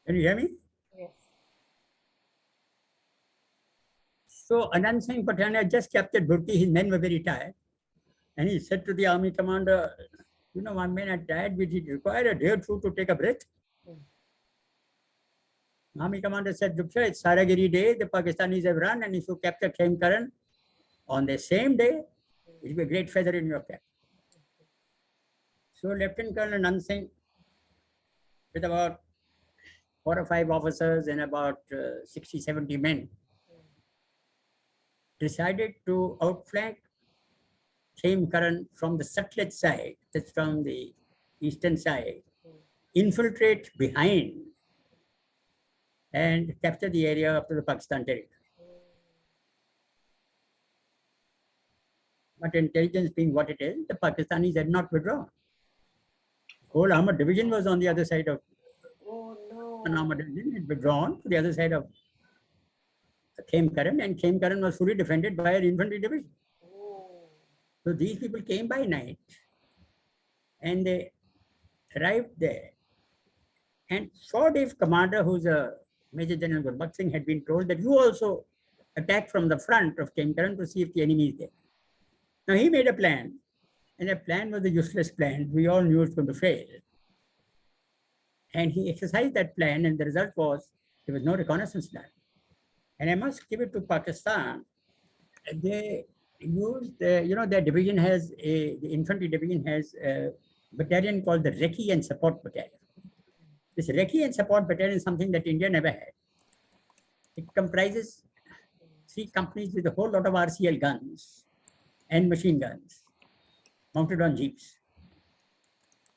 Can you hear me? Yes. So Anand Singh Pathan had just captured Burki. His men were very tired. And he said to the army commander, you know, my men are tired. We require a day or two to take a breath. Army commander said, Duksha, it's Saragiri Day. The Pakistanis have run. And if you capture Khemkaran on the same day, it will be a great feather in your cap. So Lieutenant Colonel Anand Singh, with about 4 or 5 officers and about 60, 70 men, decided to outflank Khemkaran from the Sutlej side, that's from the eastern side, infiltrate behind and capture the area up to the Pakistan territory. But intelligence being what it is, the Pakistanis had not withdrawn. Whole armored division was on the other side of an armored division, had withdrawn to the other side of Khemkaran, and Khemkaran was fully defended by an infantry division. So these people came by night and they arrived there. And Swadif commander, who's a Major General Gurbakh Singh, had been told that you also attack from the front of Khemkaran to see if the enemy is there. Now he made a plan, and the plan was a useless plan. We all knew it was going to fail. And he exercised that plan, and the result was there was no reconnaissance plan. And I must give it to Pakistan. They used, their division has the infantry division has a battalion called the Recce and Support Battalion. This Recce and Support Battalion is something that India never had. It comprises 3 companies with a whole lot of RCL guns and machine guns mounted on jeeps.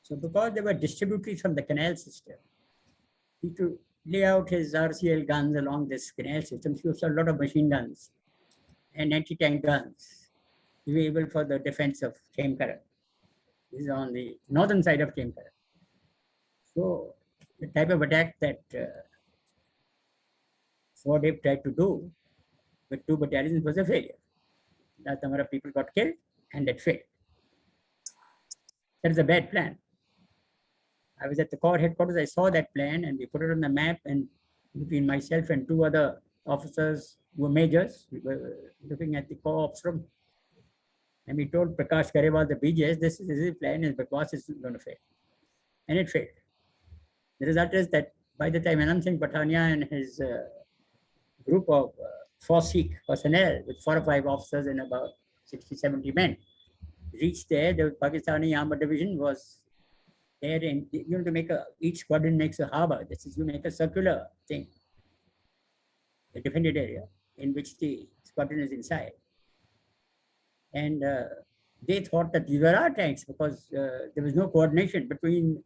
So because they were distributors from the canal system, he to lay out his RCL guns along this canal system, he used a lot of machine guns and anti-tank guns available for the defense of Khemkaran. This is on the northern side of Khemkaran. So the type of attack that Swadip tried to do with 2 battalions was a failure. That number of people got killed and it failed. That is a bad plan. I was at the corps headquarters, I saw that plan and we put it on the map, and between myself and 2 other officers who were majors, we were looking at the corps ops room. And we told Prakash Garewal, the BJS, this is the plan, and because it's going to fail. And it failed. The result is that by the time Anand Singh Patania and his group of Sikh personnel with 4 or 5 officers and about 60, 70 men reached there, the Pakistani armored division was there, and to make each squadron makes a harbor. This is, you make a circular thing, a defended area in which the squadron is inside. And they thought that these were our tanks because there was no coordination between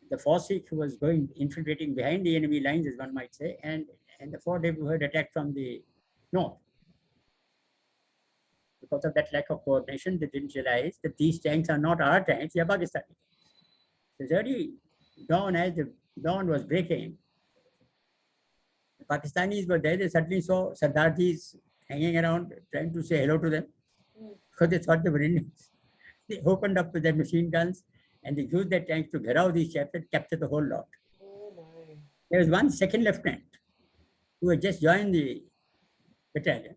the Sikh who was infiltrating behind the enemy lines, as one might say, and the 4 who had attacked from the north. Because of that lack of coordination, they didn't realize that these tanks are not our tanks, they are Pakistani. It's early dawn, as the dawn was breaking, the Pakistanis were there. They suddenly saw Sardarjis hanging around, trying to say hello to them, because they thought they were Indians. They opened up with their machine guns and they used their tanks to get out these chaps and capture the whole lot. There was one second lieutenant who had just joined the battalion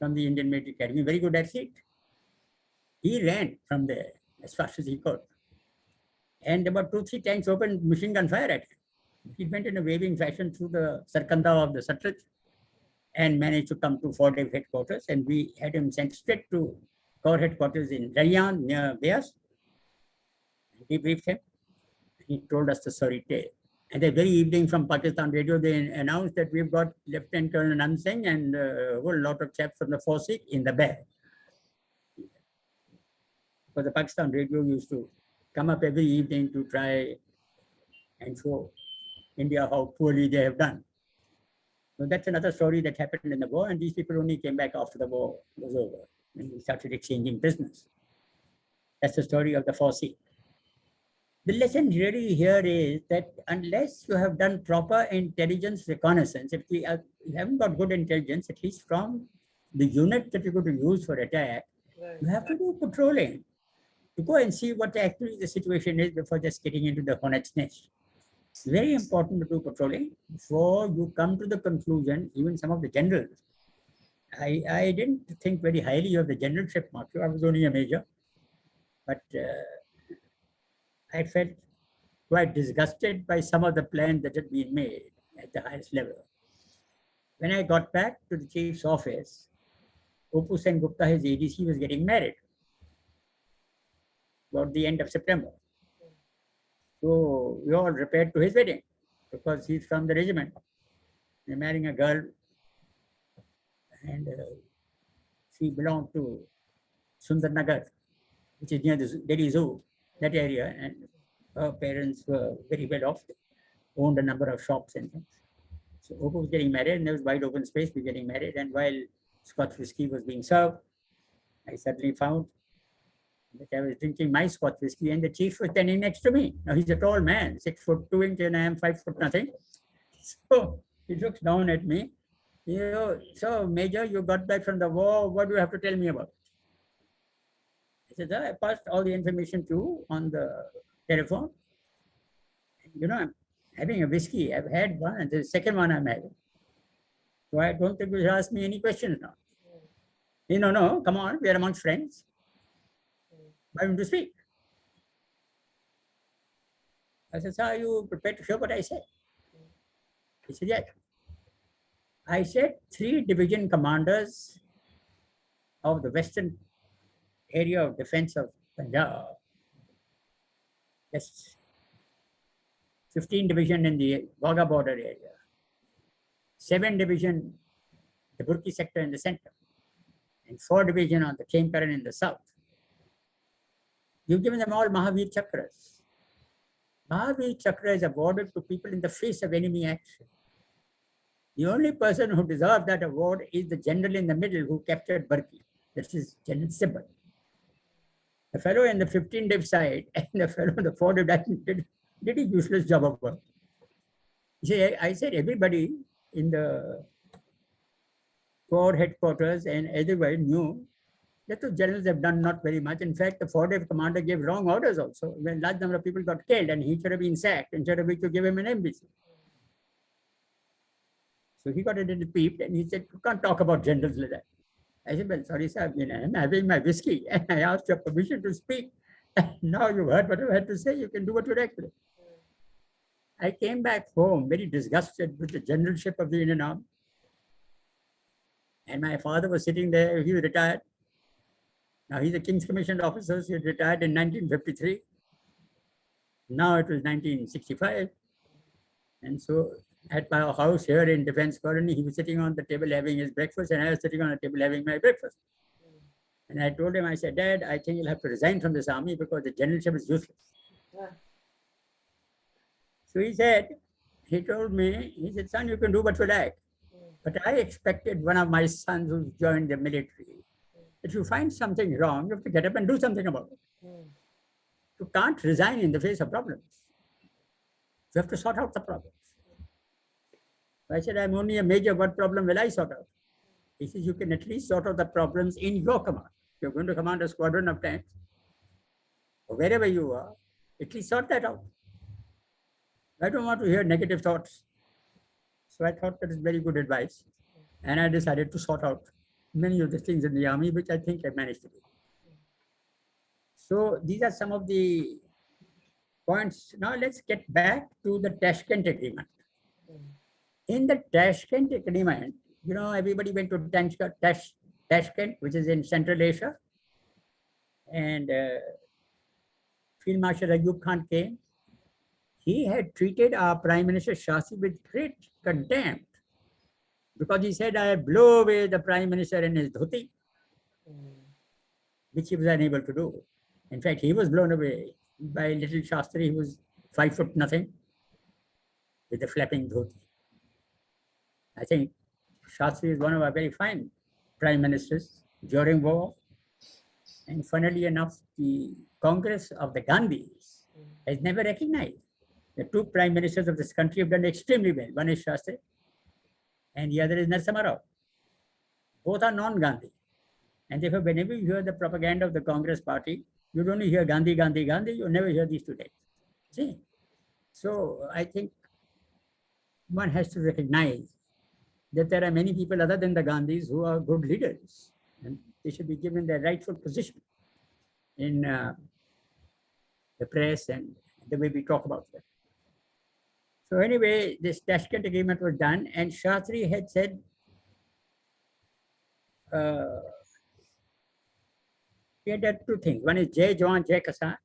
from the Indian Military Academy, very good at it. He ran from there as fast as he could. And about 2, 3 tanks opened machine gun fire at him. He went in a waving fashion through the Sarkanda of the Sutlej and managed to come to Fort Dave headquarters. And we had him sent straight to corps headquarters in Ralian near Beas. He briefed him. He told us the sorry tale. And the very evening from Pakistan radio, they announced that we've got Lieutenant Colonel Anand Singh and a whole lot of chaps from the Sikh in the bag. Because the Pakistan radio used to come up every evening to try and show India how poorly they have done. So that's another story that happened in the war, and these people only came back after the war was over, and we started exchanging business. That's the story of the Sikh. The lesson really here is that unless you have done proper intelligence reconnaissance, if you haven't got good intelligence, at least from the unit that you're going to use for attack, you have to do patrolling to go and see what actually the situation is before just getting into the hornet's nest. Very important to do patrolling before you come to the conclusion. Even some of the generals, I didn't think very highly of the generalship mark. I was only a major, but I felt quite disgusted by some of the plans that had been made at the highest level. When I got back to the chief's office, Opu Sen Gupta, his ADC, was getting married about the end of September. So we all repaired to his wedding because he's from the regiment. They're marrying a girl, and she belonged to Sundarnagar, which is near the Delhi Zoo, that area. And her parents were very well off, owned a number of shops and things. So Opu was getting married, and there was wide open space. We were getting married, and while Scotch whiskey was being served, I suddenly found that I was drinking my Scotch whiskey, and the chief was standing next to me. Now he's a tall man, 6'2" and I am 5' nothing. So he looks down at me. So Major, you got back from the war. What do you have to tell me about? I said, I passed all the information to you on the telephone. I'm having a whiskey. I've had one, and the second one I'm having. So I don't think you should ask me any questions now. No, come on, we are amongst friends. I want to speak. I said, sir, are you prepared to show what I said? He said, yes. I said 3 division commanders of the western area of defense of Punjab, yes, 15 division in the Wagah border area, 7 division the Burki sector in the center, and 4 division on the Khemkaran in the south. You've given them all Mahavir Chakras. Mahavir Chakra is awarded to people in the face of enemy action. The only person who deserves that award is the general in the middle who captured Burki. This is General Sibbal. The fellow in the 15 div side and the fellow in the 4 div did a useless job of work. I said everybody in the Corps headquarters and everybody knew that the generals have done not very much. In fact, the 4 div commander gave wrong orders also. When a large number of people got killed and he should have been sacked, instead of which to give him an embassy. So he got a little peeved and he said, you can't talk about generals like that. I said, well, sorry, sir, I'm having my whiskey and I asked your permission to speak. Now you've heard what I had to say, you can do what you like. I came back home very disgusted with the generalship of the Indian Army. And my father was sitting there, he was retired. Now he's a King's Commissioned Officer, so he retired in 1953. Now it was 1965. And so at my house here in Defense Colony, he was sitting on the table having his breakfast, and I was sitting on the table having my breakfast. And I told him, I said, Dad, I think you'll have to resign from this army because the generalship is useless. Yeah. So he told me, he said, son, you can do what you like. But I expected one of my sons who's joined the military. If you find something wrong, you have to get up and do something about it. You can't resign in the face of problems. You have to sort out the problems. I said, I'm only a major, what problem will I sort out? He says, you can at least sort out the problems in your command. You're going to command a squadron of tanks, or wherever you are, at least sort that out. I don't want to hear negative thoughts. So I thought that is very good advice. And I decided to sort out many of the things in the army, which I think I managed to do. So these are some of the points. Now let's get back to the Tashkent Agreement. In the Tashkent Agreement, everybody went to Tashkent, which is in Central Asia. And Field Marshal Ayub Khan came. He had treated our Prime Minister Shasi with great contempt because he said, I blow away the Prime Minister in his dhoti, which he was unable to do. In fact, he was blown away by little Shastri, who was 5' nothing, with a flapping dhoti. I think Shastri is one of our very fine prime ministers during war. And funnily enough, the Congress of the Gandhis has never recognized. The 2 prime ministers of this country have done extremely well. One is Shastri and the other is Narasimha Rao. Both are non-Gandhi. And therefore, whenever you hear the propaganda of the Congress party, you don't only hear Gandhi, Gandhi, Gandhi, you never hear these 2 names. See? So I think one has to recognize that there are many people other than the Gandhis who are good leaders, and they should be given their rightful position in the press and the way we talk about them. So anyway, this Tashkent agreement was done, and Shastri had said, uh, he had done two things. One is Jai Jawan, Jai Kisan,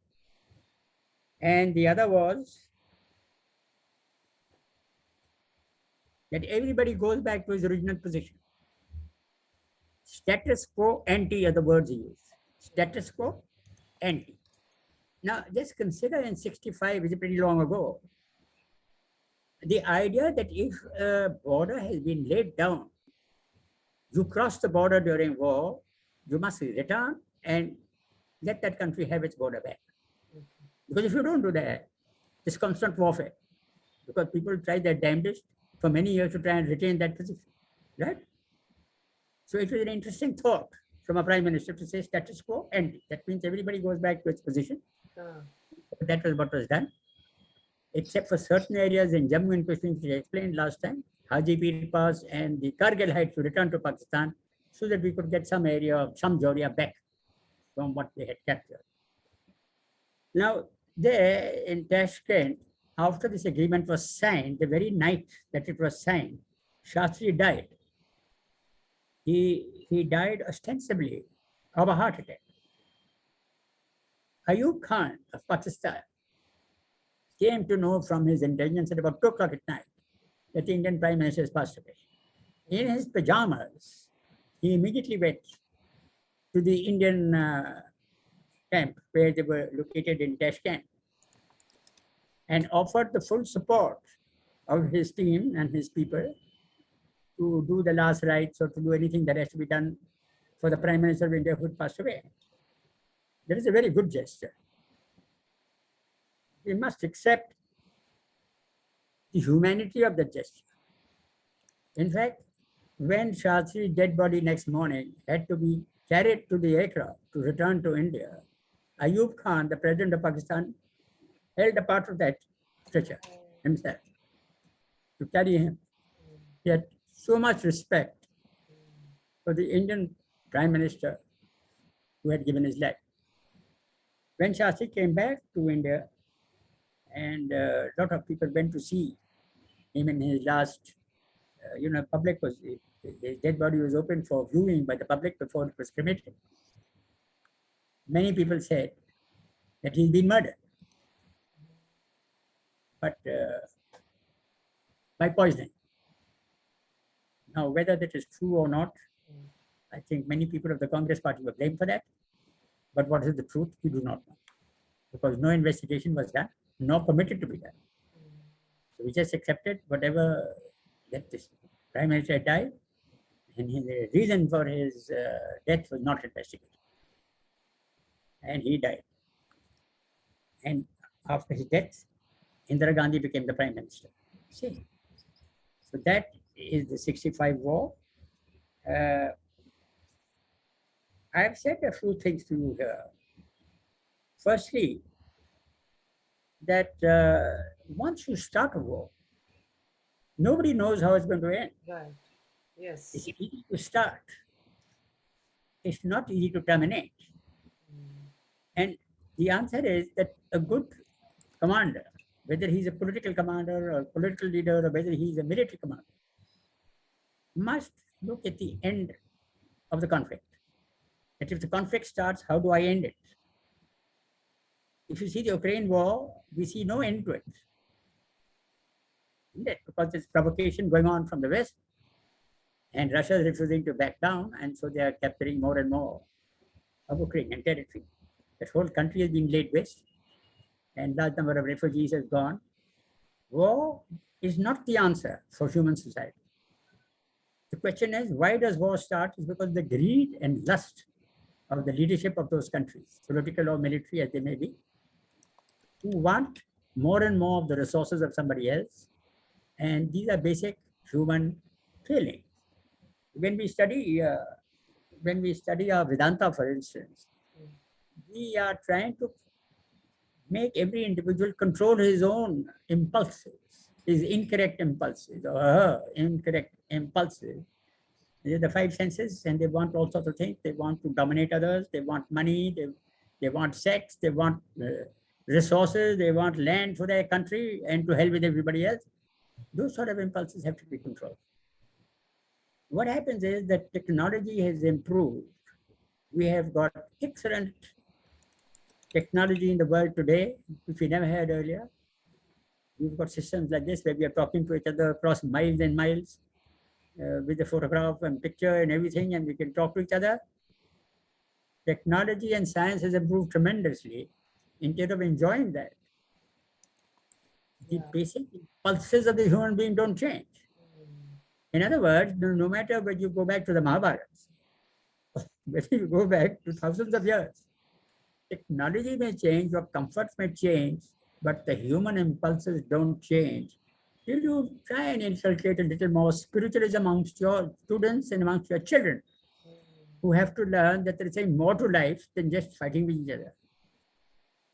and the other was that everybody goes back to his original position. Status quo ante are the words he used. Status quo ante. Now, just consider in 65, which is pretty long ago, the idea that if a border has been laid down, you cross the border during war, you must return and let that country have its border back. Because if you don't do that, it's constant warfare. Because people try their damnedest for many years to try and retain that position, right? So it was an interesting thought from a prime minister to say status quo ante. That means everybody goes back to its position. That was what was done, except for certain areas in Jammu and Kashmir, which I explained last time, Haji Pir Pass and the Kargil Heights to return to Pakistan so that we could get some area of some Joria back from what they had captured. Now, there in Tashkent, after this agreement was signed, the very night that it was signed, Shastri died. He died ostensibly of a heart attack. Ayub Khan of Pakistan came to know from his intelligence at about 2 o'clock at night that the Indian Prime Minister has passed away. In his pajamas, he immediately went to the Indian camp where they were located in Tashkent and offered the full support of his team and his people to do the last rites or to do anything that has to be done for the Prime Minister of India who had passed away. That is a very good gesture. We must accept the humanity of the gesture. In fact, when Shastri's dead body next morning had to be carried to the aircraft to return to India, Ayub Khan, the president of Pakistan, held a part of that stretcher himself to carry him. He had so much respect for the Indian Prime Minister who had given his life. When Shastri came back to India, and a lot of people went to see him in his last, public was, his dead body was open for viewing by the public before it was cremated. Many people said that he's been murdered, but by poisoning. Now, whether that is true or not, I think many people of the Congress party were blamed for that. But what is the truth, we do not know. Because no investigation was done, nor permitted to be done. So we just accepted whatever that this Prime Minister had died, and the reason for his death was not investigated. And he died. And after his death, Indira Gandhi became the Prime Minister. See? So that is the 65 war. I've said a few things to you here. Firstly, that once you start a war, nobody knows how it's going to end. Right. Yes. It's easy to start. It's not easy to terminate. And the answer is that a good commander, whether he's a political commander or political leader or whether he's a military commander, must look at the end of the conflict. That if the conflict starts, how do I end it? If you see the Ukraine war, we see no end to it. Because there's provocation going on from the West, and Russia is refusing to back down, and so they are capturing more and more of Ukrainian territory. That whole country has been laid waste, and large number of refugees have gone. War is not the answer for human society. The question is, why does war start? It's because the greed and lust of the leadership of those countries, political or military as they may be, who want more and more of the resources of somebody else. And these are basic human feelings. When we study our Vedanta, for instance, we are trying to make every individual control his own impulses, his incorrect impulses or her incorrect impulses. These are the five senses, and they want all sorts of things. They want to dominate others. They want money. They want sex. They want resources. They want land for their country and to hell with everybody else. Those sort of impulses have to be controlled. What happens is that technology has improved. We have got excellent technology in the world today, which we never had earlier. We've got systems like this where we are talking to each other across miles and miles with a photograph and picture and everything, and we can talk to each other. Technology and science has improved tremendously. Instead of enjoying that, the basic pulses of the human being don't change. In other words, no matter whether you go back to the Mahabharata, whether you go back to thousands of years, technology may change, your comforts may change, but the human impulses don't change. Till you try and inculcate a little more spiritualism amongst your students and amongst your children, who have to learn that there is a more to life than just fighting with each other.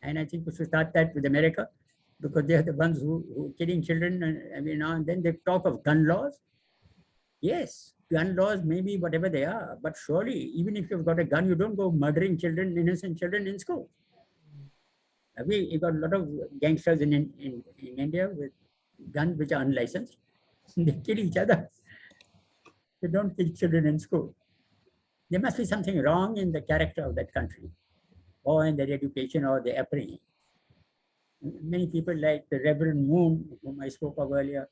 And I think we should start that with America, because they are the ones who are killing children every now and then. They talk of gun laws. Yes, gun laws may be whatever they are, but surely, even if you've got a gun, you don't go murdering children, innocent children in school. We got a lot of gangsters in India with guns which are unlicensed. They kill each other. They don't kill children in school. There must be something wrong in the character of that country, or in their education, or their upbringing. Many people like the Reverend Moon, whom I spoke of earlier,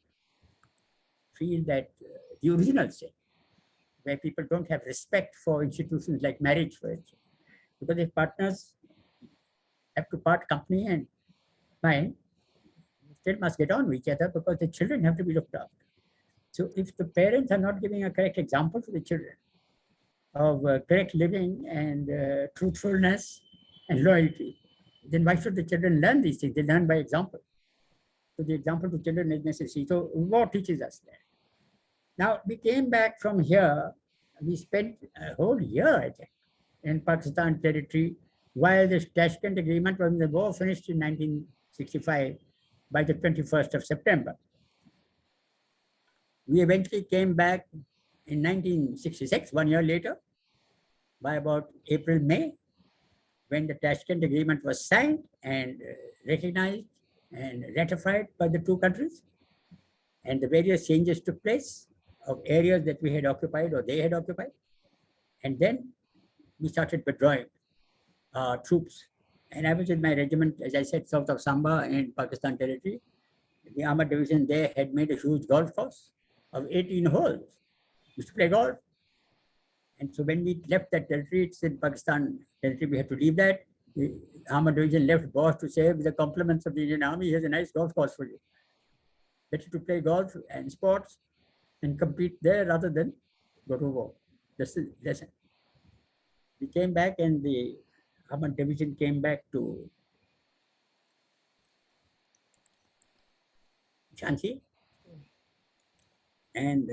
feel that the original sin, where people don't have respect for institutions like marriage, for instance, because if partners have to part company and mind, still must get on with each other because the children have to be looked after. So if the parents are not giving a correct example to the children of correct living and truthfulness and loyalty, then why should the children learn these things? They learn by example. So the example to children is necessary. So war teaches us that. Now we came back from here. We spent a whole year, I think, in Pakistan territory while the Tashkent Agreement, when the war finished in 1965 by the 21st of September. We eventually came back in 1966, 1 year later, by about April, May, when the Tashkent Agreement was signed and recognized and ratified by the two countries, and the various changes took place of areas that we had occupied or they had occupied. And then we started withdrawing troops. And I was in my regiment, as I said, south of Samba in Pakistan territory. The armored division there had made a huge golf course of 18 holes. We used to play golf. And so when we left that territory, it's in Pakistan territory, we had to leave that. The armored division left boss to say, with the compliments of the Indian Army, here's a nice golf course for you. Better to play golf and sports and compete there rather than go to war. This is lesson. We came back and the armored division came back to Jhansi. And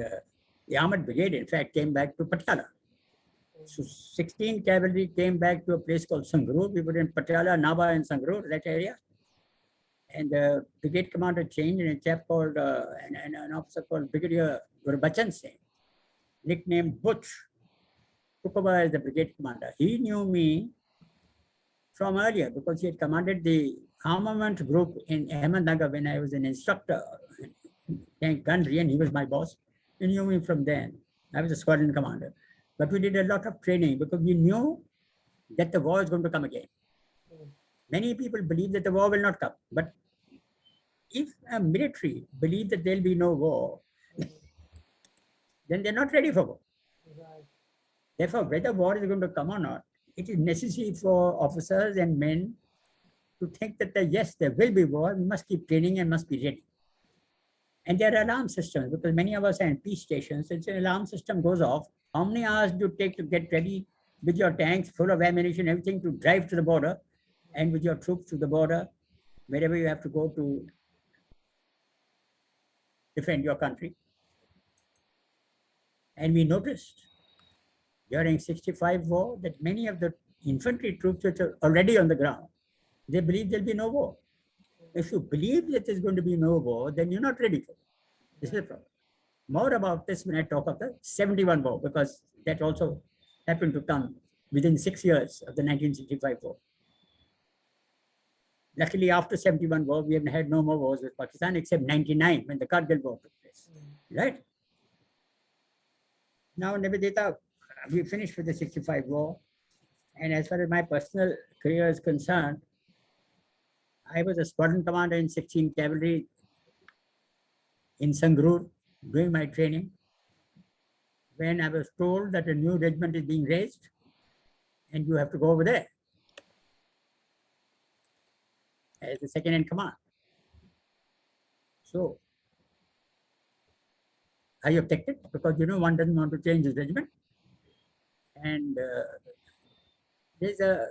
the armored brigade, in fact, came back to Patiala. So 16 cavalry came back to a place called Sangrur. We were in Patiala, Naba, and Sangrur, that area. And the brigade commander changed, and a chap called, an officer called Brigadier Gurbachan Singh, nicknamed Butch, took over as the brigade commander. He knew me from earlier because he had commanded the armament group in Ahmednagar when I was an instructor in country, and he was my boss. He knew me from then. I was a squadron commander. But we did a lot of training because we knew that the war is going to come again. Many people believe that the war will not come. But if a military believe that there will be no war, then they're not ready for war. Therefore, whether war is going to come or not, it is necessary for officers and men to think that, yes, there will be war, we must keep training and must be ready. And there are alarm systems, because many of us are in peace stations. It's an alarm system goes off. How many hours do you take to get ready with your tanks full of ammunition, everything, to drive to the border and with your troops to the border, wherever you have to go to defend your country? And we noticed during 65 war that many of the infantry troops which are already on the ground They believe there'll be no war. If you believe that there's going to be no war, then you're not ready for it. This is the problem. More about this when I talk of the 71 war, because that also happened to come within 6 years of the 1965 war. Luckily, after 71 war, we have had no more wars with Pakistan except 99 when the Kargil war took place. Right? Now, Nivedita, we finished with the 65 war. And as far as my personal career is concerned, I was a squadron commander in 16 Cavalry in Sangrur doing my training when I was told that a new regiment is being raised and you have to go over there as the second in command. So I objected because, one doesn't want to change his regiment. And there's a,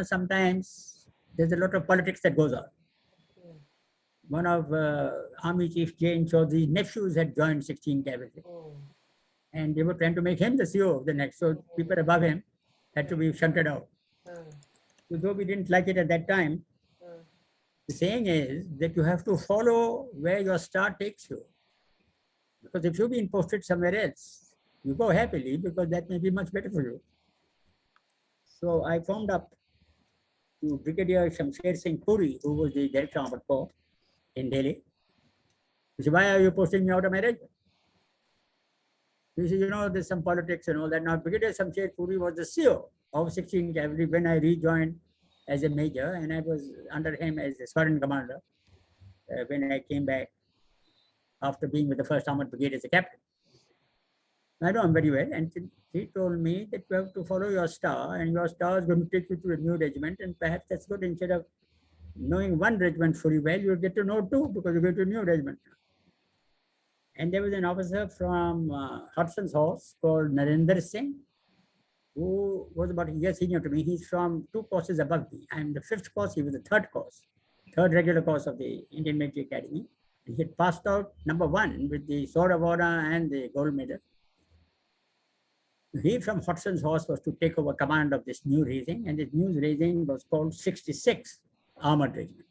sometimes there's a lot of politics that goes on. One of Army Chief J N Chaudhary's nephews had joined 16 Cavalry. And they were trying to make him the CEO of the next. So people above him had to be shunted out. So though we didn't like it at that time, the saying is that you have to follow where your star takes you. Because if you've been posted somewhere else, you go happily because that may be much better for you. So I formed up to Brigadier Shamsher Singh Puri, who was the Director of Armored Corps in Delhi. He said, why are you posting me out of my regiment? He said, there's some politics and all that. Now, Brigadier Shamsher Puri was the CEO of 16 Cavalry when I rejoined as a major, and I was under him as the squadron commander when I came back after being with the 1st Armored Brigade as a captain. I know him very well, and he told me that you have to follow your star, and your star is going to take you to a new regiment, and perhaps that's good. Instead of knowing one regiment fully well, you'll get to know two because you go to a new regiment. And there was an officer from Hudson's Horse called Narendra Singh, who was about a year senior to me. He's from 2 courses above me. I'm the 5th course, he was the 3rd course, 3rd regular course of the Indian Military Academy. He had passed out number 1 with the Sword of Honor and the gold medal. He from Hudson's Horse was to take over command of this new raising, and this new raising was called 66 Armored Regiment.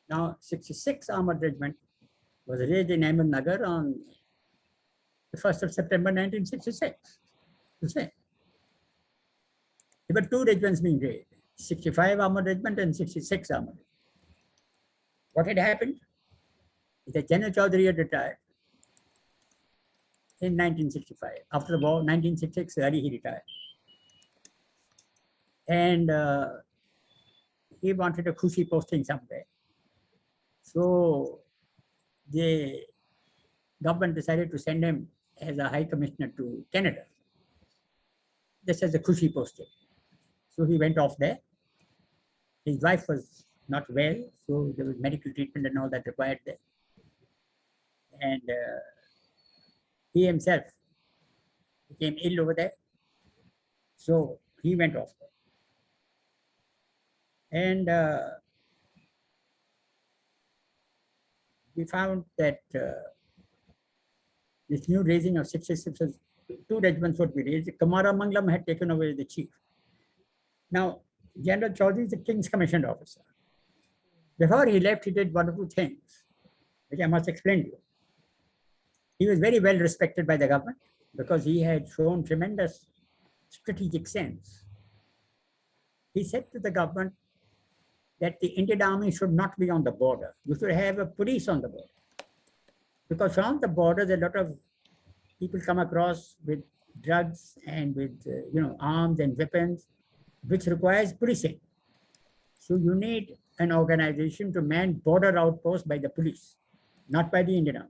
Now, 66 Armored Regiment was raised in Ahmednagar on the 1st of September 1966. There were 2 regiments being raised, 65 Armored Regiment and 66 Armored Regiment. What had happened is that General Chaudhary had retired in 1965. After the war, 1966, early he retired. And he wanted a Khushi posting somewhere. So the government decided to send him as a High Commissioner to Canada. This is a Khushi posting. So he went off there. His wife was not well, so there was medical treatment and all that required there. And he himself became ill over there. So he went off there. And we found that this new raising of 66, 2 regiments would be raised. Kamara Manglam had taken over as the chief. Now, General Chaudhary is the King's commissioned officer. Before he left, he did 1 or 2 things, which I must explain to you. He was very well respected by the government because he had shown tremendous strategic sense. He said to the government that the Indian Army should not be on the border. You should have a police on the border. Because from the border, a lot of people come across with drugs and with arms and weapons, which requires policing. So you need an organization to man border outposts by the police, not by the Indian Army.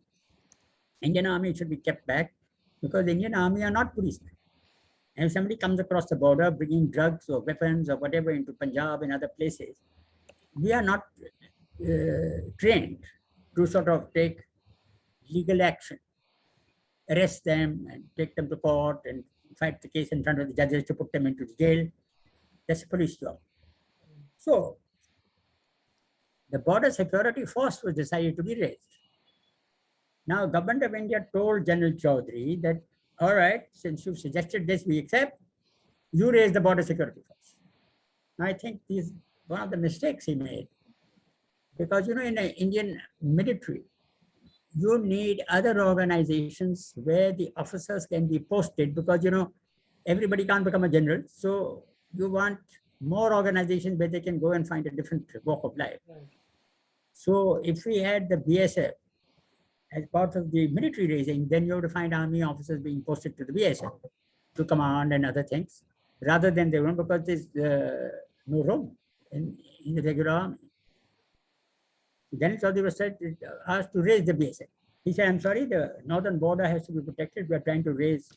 Indian Army should be kept back because the Indian Army are not policemen. And if somebody comes across the border bringing drugs or weapons or whatever into Punjab and other places, we are not trained to sort of take legal action, arrest them and take them to court and fight the case in front of the judges to put them into jail. That's a police job. So the border security force was decided to be raised. Now, Government of India told General Chaudhary that, all right, since you've suggested this, we accept, you raise the border security force. I think this one of the mistakes he made, because in the Indian military, you need other organizations where the officers can be posted, because everybody can't become a general. So you want more organizations where they can go and find a different walk of life. So if we had the BSF as part of the military raising, then you have to find army officers being posted to the BSF to command and other things, rather than they won't, because there's no room in the regular army. Then Saudi was said, asked to raise the BSF. He said, I'm sorry, the northern border has to be protected. We are trying to raise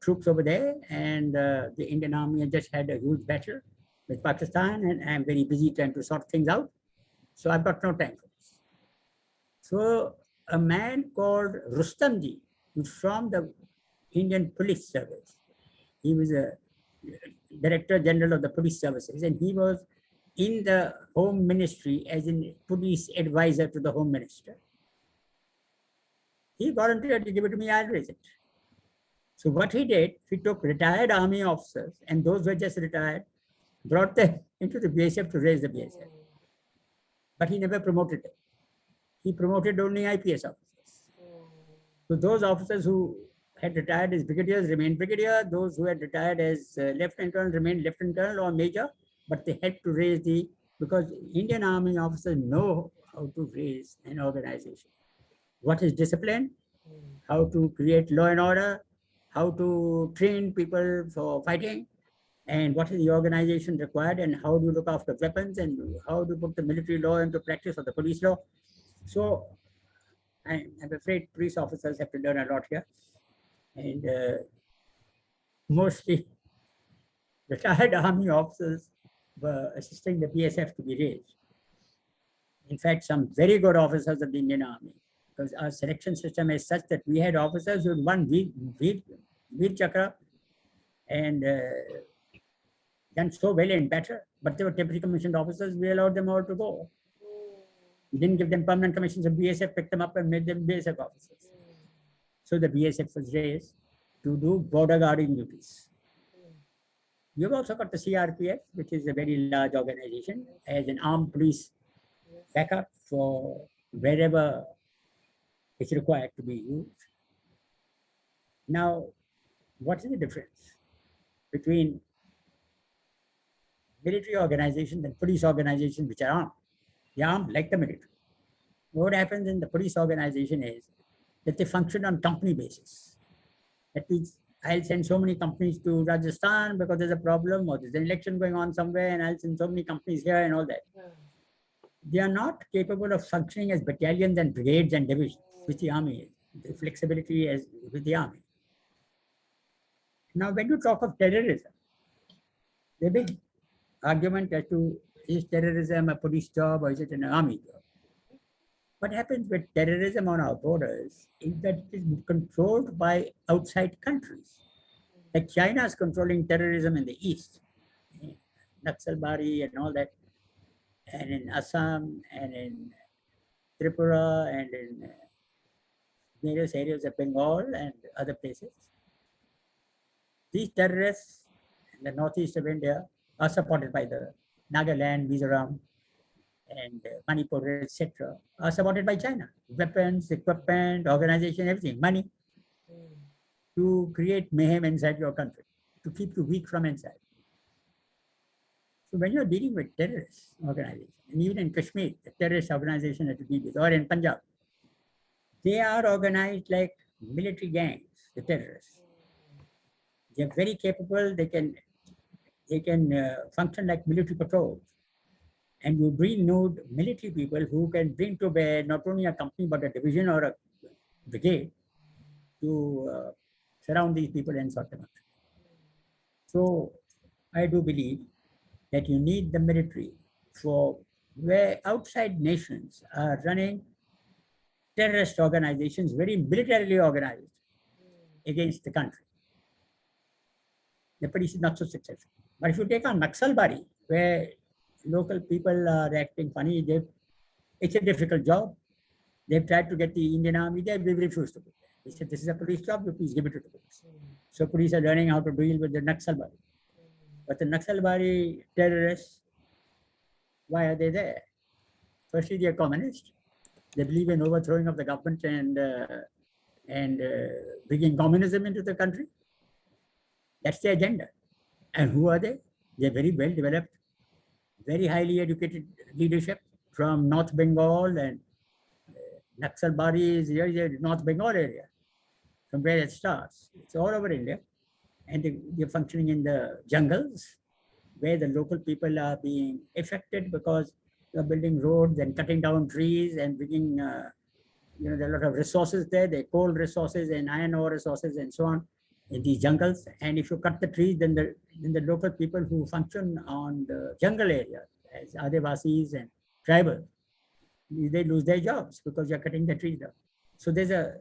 troops over there, and the Indian army has just had a huge battle with Pakistan, and I'm very busy trying to sort things out. So I've got no time for this. So a man called Rustamji, who's from the Indian Police Service, he was a Director General of the Police Services, and he was in the Home Ministry as in police advisor to the Home Minister. He volunteered to give it to me, I'll raise it. So what he did, he took retired army officers and those who were just retired, brought them into the BSF to raise the BSF. But he never promoted them. He promoted only IPS officers. So those officers who had retired as brigadiers remained brigadier. Those who had retired as lieutenant colonel remained lieutenant colonel or major. But they helped to raise because Indian army officers know how to raise an organization. What is discipline? How to create law and order? How to train people for fighting? And what is the organization required, and how do you look after weapons, and how do you put the military law into practice or the police law? So I'm afraid police officers have to learn a lot here. And mostly retired army officers were assisting the BSF to be raised. In fact, some very good officers of the Indian Army, because our selection system is such that we had officers who won Veer Chakra and done so well and better, but they were deputy commissioned officers. We allowed them all to go. We didn't give them permanent commissions. The BSF picked them up and made them BSF officers. So the BSF was raised to do border guarding duties. You've also got the CRPF, which is a very large organization, as an armed police backup for wherever it's required to be used. Now, what is the difference between military organizations and police organizations which are armed? They are armed like the military. What happens in the police organization is that they function on company basis. That means I'll send so many companies to Rajasthan because there's a problem, or there's an election going on somewhere, and I'll send so many companies here and all that. They are not capable of functioning as battalions and brigades and divisions, which the army is. The flexibility as with the army. Now, when you talk of terrorism, the big argument as to is terrorism a police job or is it an army job? What happens with terrorism on our borders is that it is controlled by outside countries. Like China is controlling terrorism in the east, Naxalbari and all that, and in Assam and in Tripura and in various areas of Bengal and other places. These terrorists in the northeast of India are supported by the Nagaland, Mizoram, and Manipur, etc., are supported by China. Weapons, equipment, organization, everything, money, to create mayhem inside your country, to keep you weak from inside. So when you're dealing with terrorist organizations, and even in Kashmir, the terrorist organization that you deal with, or in Punjab, they are organized like military gangs, the terrorists. They're very capable. They can function like military patrols. And you need military people who can bring to bear not only a company, but a division or a brigade to surround these people and sort them out. So I do believe that you need the military for where outside nations are running terrorist organizations, very militarily organized against the country. The police is not so successful. But if you take on Naxalbari, where local people are acting funny, it's a difficult job. They've tried to get the Indian army there, we refused to do that. They said, this is a police job, you please give it to the police. So police are learning how to deal with the Naxalbari. But the Naxalbari terrorists, why are they there? Firstly, they are communist. They believe in overthrowing of the government and bringing communism into the country. That's the agenda. And who are they? They're very well developed, very highly educated leadership from North Bengal, and Naxalbari is here, the North Bengal area, from where it starts. It's all over India. And they're functioning in the jungles where the local people are being affected because they're building roads and cutting down trees and bringing, there are a lot of resources there, the coal resources and iron ore resources and so on in these jungles. And if you cut the trees, then the local people who function on the jungle area as Adivasis and tribal, they lose their jobs because you're cutting the trees down. So there's a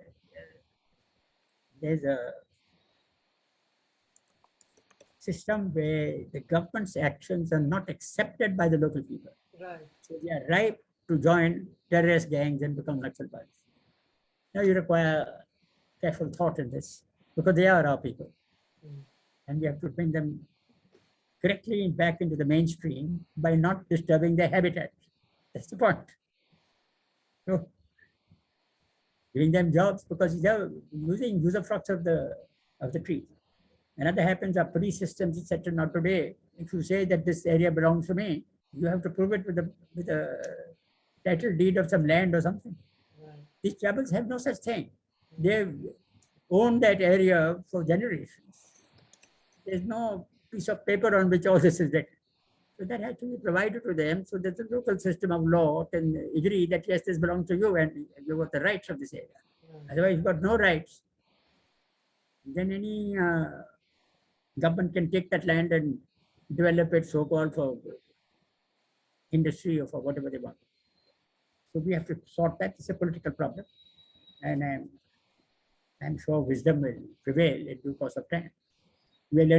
system where the government's actions are not accepted by the local people. Right. So they are ripe to join terrorist gangs and become Naxalbaris. Now you require careful thought in this because they are our people. And we have to bring them correctly back into the mainstream by not disturbing their habitat. That's the point. So giving them jobs because they're using usufructs of the trees. Another happens are police systems, etc. Now today, if you say that this area belongs to me, you have to prove it with a title deed of some land or something. Right. These tribals have no such thing. They've owned that area for generations. There's no piece of paper on which all this is written. So that has to be provided to them so that the local system of law can agree that yes, this belongs to you and you have the rights of this area. Right. Otherwise, you've got no rights. Then any government can take that land and develop it so-called for industry or for whatever they want. So we have to sort that. It's a political problem. And I'm sure wisdom will prevail in due course of time. We are learning